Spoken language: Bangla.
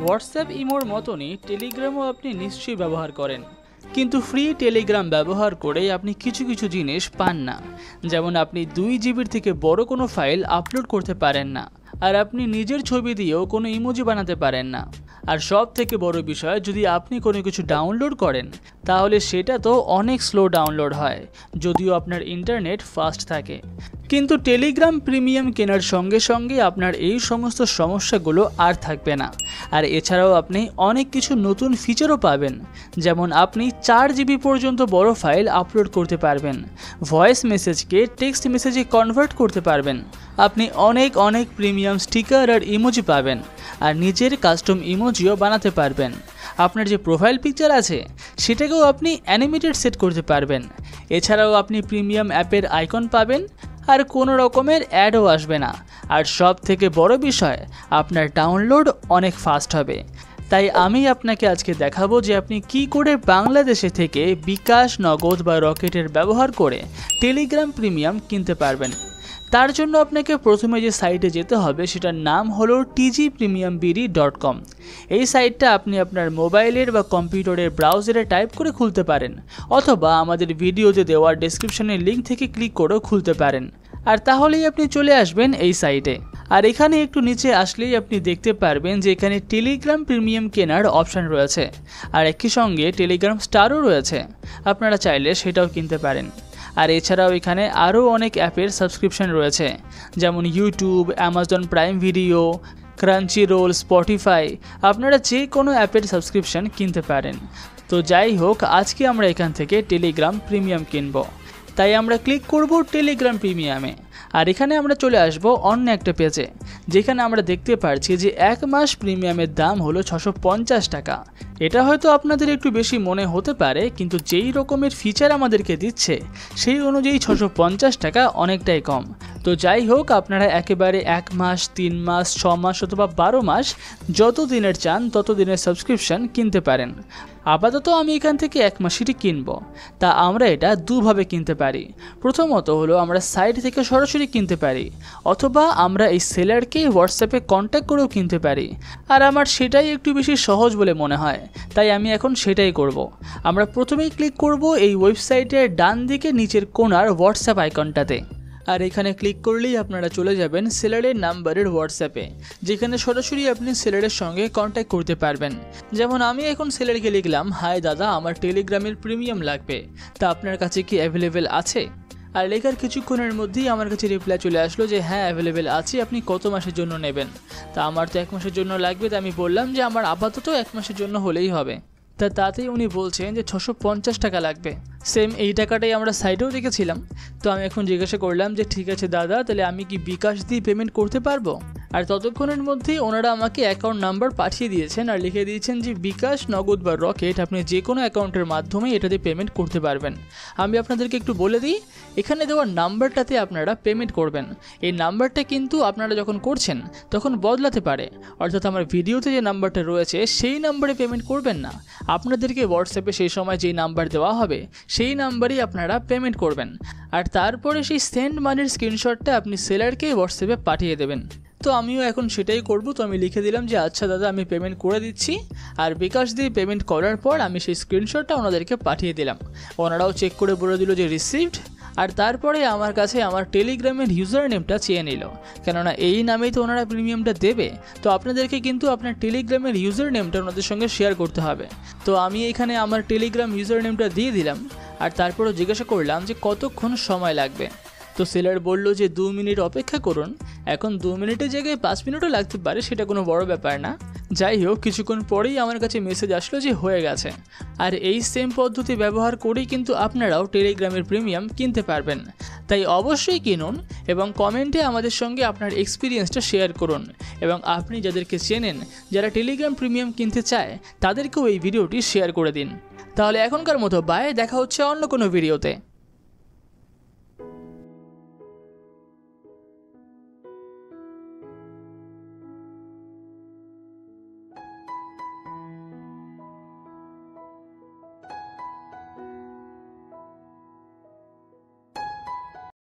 হোয়াটসঅ্যাপ ইমোর মতনই টেলিগ্রামও আপনি নিশ্চয়ই ব্যবহার করেন, কিন্তু ফ্রি টেলিগ্রাম ব্যবহার করে আপনি কিছু কিছু জিনিস পান না। যেমন আপনি 2 জিবির থেকে বড় কোনো ফাইল আপলোড করতে পারেন না, আর আপনি নিজের ছবি দিয়েও কোনো ইমোজি বানাতে পারেন না। আর সব থেকে বড় বিষয়, যদি আপনি কোনো কিছু ডাউনলোড করেন তাহলে সেটা তো অনেক স্লো ডাউনলোড হয়, যদিও আপনার ইন্টারনেট ফাস্ট থাকে। কিন্তু টেলিগ্রাম প্রিমিয়াম কেনার সঙ্গে সঙ্গে আপনার এই সমস্ত সমস্যাগুলো আর থাকবে না। আর এছাড়াও আপনি অনেক কিছু নতুন ফিচারও পাবেন, যেমন আপনি 4 জিবি পর্যন্ত বড় ফাইল আপলোড করতে পারবেন, ভয়েস মেসেজকে টেক্সট মেসেজে কনভার্ট করতে পারবেন, আপনি অনেক প্রিমিয়াম স্টিকার আর ইমোজি পাবেন, আর নিজের কাস্টম ইমোজিও বানাতে পারবেন। আপনার যে প্রোফাইল পিকচার আছে সেটাকেও আপনি অ্যানিমেটেড সেট করতে পারবেন। এছাড়াও আপনি প্রিমিয়াম অ্যাপের আইকন পাবেন, আর কোনো রকমের অ্যাডও আসবে না। আর সব থেকে বড় বিষয়, আপনার ডাউনলোড অনেক ফাস্ট হবে। তাই আমি আপনাকে আজকে দেখাবো যে আপনি কি করে বাংলাদেশে থেকে বিকাশ, নগদ বা রকেটের ব্যবহার করে টেলিগ্রাম প্রিমিয়াম কিনতে পারবেন। তার জন্য আপনাকে প্রথমে যে সাইটে যেতে হবে সেটার নাম হলো tgpremiumbd.com। এই সাইটটা আপনি আপনার মোবাইলের বা কম্পিউটারের ব্রাউজারে টাইপ করে খুলতে পারেন, অথবা আমাদের ভিডিওতে দেওয়া ডেসক্রিপশনের লিঙ্ক থেকে ক্লিক করেও খুলতে পারেন। আর তাহলেই আপনি চলে আসবেন এই সাইটে। আর এখানে একটু নিচে আসলেই আপনি দেখতে পারবেন যে এখানে টেলিগ্রাম প্রিমিয়াম কেনার অপশান রয়েছে, আর একই সঙ্গে টেলিগ্রাম স্টারও রয়েছে, আপনারা চাইলে সেটাও কিনতে পারেন। আর এছাড়াও এখানে আরও অনেক অ্যাপের সাবস্ক্রিপশন রয়েছে, যেমন YouTube, Amazon Prime Video, Crunchyroll, Spotify. আপনারা যে কোনো অ্যাপের সাবস্ক্রিপশন কিনতে পারেন। তো যাই হোক, আজকে আমরা এখান থেকে টেলিগ্রাম প্রিমিয়াম কিনব, তাই আমরা ক্লিক করব টেলিগ্রাম প্রিমিয়ামে। আর এখানে আমরা চলে আসব অন্য একটা পেজে, যেখানে আমরা দেখতে পাচ্ছি যে 1 মাস প্রিমিয়ামের দাম হলো 650 টাকা। এটা হয়তো আপনাদের একটু বেশি মনে হতে পারে, কিন্তু যেই রকমের ফিচার আমাদেরকে দিচ্ছে সেই অনুযায়ী 650 টাকা অনেকটাই কম। তো যাই হোক, আপনারা একেবারে 1 মাস, 3 মাস, 6 মাস অথবা 12 মাস যত দিনের চান তত দিনের সাবস্ক্রিপশন কিনতে পারেন। আপাতত আমি এখান থেকে 1 মাসেরই কিনবো। তা আমরা এটা দুভাবে কিনতে পারি। প্রথমত হলো আমরা সাইট থেকে সরাসরি কিনতে পারি, অথবা আমরা এই সেলারকে হোয়াটসঅ্যাপে কন্ট্যাক্ট করেও কিনতে পারি। আর আমার সেটাই একটু বেশি সহজ বলে মনে হয়, তাই আমি এখন সেটাই করব। আমরা প্রথমেই ক্লিক করব এই ওয়েবসাইটের ডান দিকে নিচের কোণার হোয়াটসঅ্যাপ আইকনটাতে। আর এখানে ক্লিক করলেই আপনারা চলে যাবেন সেলারের নাম্বারের হোয়াটসঅ্যাপে, যেখানে সরাসরি আপনি সেলারের সঙ্গে কন্ট্যাক্ট করতে পারবেন। যেমন আমি এখন সেলারকে লিখলাম, হাই দাদা, আমার টেলিগ্রামের প্রিমিয়াম লাগবে, তা আপনার কাছে কি অ্যাভেলেবেল আছে? আর লেখার কিছুক্ষণের মধ্যেই আমার কাছে রিপ্লাই চলে আসলো যে হ্যাঁ, অ্যাভেলেবেল আছে, আপনি কত মাসের জন্য নেবেন? তা আমার তো 1 মাসের জন্য লাগবে। তা আমি বললাম যে আমার আপাতত 1 মাসের জন্য হলেই হবে। তাতেই উনি বলছেন যে 650 টাকা লাগবে। সেম এই টাকাটাই আমরা সাইটেও রেখেছিলাম। তো আমি এখন জিজ্ঞাসা করলাম যে ঠিক আছে দাদা, তাহলে আমি কি বিকাশ দিয়ে পেমেন্ট করতে পারবো? আর ততক্ষণের মধ্যেই ওনারা আমাকে অ্যাকাউন্ট নাম্বার পাঠিয়ে দিয়েছেন, আর লিখে দিয়েছেন যে বিকাশ, নগদ বা রকেট আপনি যে কোনো অ্যাকাউন্টের মাধ্যমে এটাতে পেমেন্ট করতে পারবেন। আমি আপনাদেরকে একটু বলে দিই, এখানে দেওয়া নাম্বারটাতে আপনারা পেমেন্ট করবেন। এই নাম্বারটা কিন্তু আপনারা যখন করছেন তখন বদলাতে পারে, অর্থাৎ আমার ভিডিওতে যে নাম্বারটা রয়েছে সেই নাম্বারে পেমেন্ট করবেন না। আপনাদেরকে হোয়াটসঅ্যাপে সেই সময় যেই নাম্বার দেওয়া হবে সেই নাম্বারেই আপনারা পেমেন্ট করবেন, আর তারপরে সেই সেন্ড মানির স্ক্রিনশটটা আপনি সেলারকে হোয়াটসঅ্যাপে পাঠিয়ে দেবেন। তো আমিও এখন সেটাই করব। তো আমি লিখে দিলাম যে আচ্ছা দাদা, আমি পেমেন্ট করে দিচ্ছি। আর বিকাশ দিয়ে পেমেন্ট করার পর আমি সেই স্ক্রিনশটটা ওনাদেরকে পাঠিয়ে দিলাম। ওনারাও চেক করে বলে দিল যে রিসিভড। আর তারপরে আমার কাছে আমার টেলিগ্রামের ইউজার নেমটা চেয়ে নিল, কেননা এই নামেই তো ওনারা প্রিমিয়ামটা দেবে। তো আপনাদেরকে কিন্তু আপনার টেলিগ্রামের ইউজার নেমটা ওনাদের সঙ্গে শেয়ার করতে হবে। তো আমি এখানে আমার টেলিগ্রাম ইউজার নেমটা দিয়ে দিলাম, আর তারপরও জিজ্ঞাসা করলাম যে কতক্ষণ সময় লাগবে। তো সেলার বলল যে 2 মিনিট অপেক্ষা করুন। এখন 2 মিনিটের জায়গায় 5 মিনিটও লাগতে পারে, সেটা কোনো বড় ব্যাপার না। যাই হোক, কিছুক্ষণ পরেই আমার কাছে মেসেজ আসলো যে হয়ে গেছে। আর এই সেম পদ্ধতি ব্যবহার করেই কিন্তু আপনারাও টেলিগ্রামের প্রিমিয়াম কিনতে পারবেন। তাই অবশ্যই কিনুন এবং কমেন্টে আমাদের সঙ্গে আপনার এক্সপিরিয়েন্সটা শেয়ার করুন, এবং আপনি যাদেরকে চেনেন যারা টেলিগ্রাম প্রিমিয়াম কিনতে চায় তাদেরকেও এই ভিডিওটি শেয়ার করে দিন। তাহলে এখনকার মতো বাই, দেখা হচ্ছে অন্য কোনো ভিডিওতে।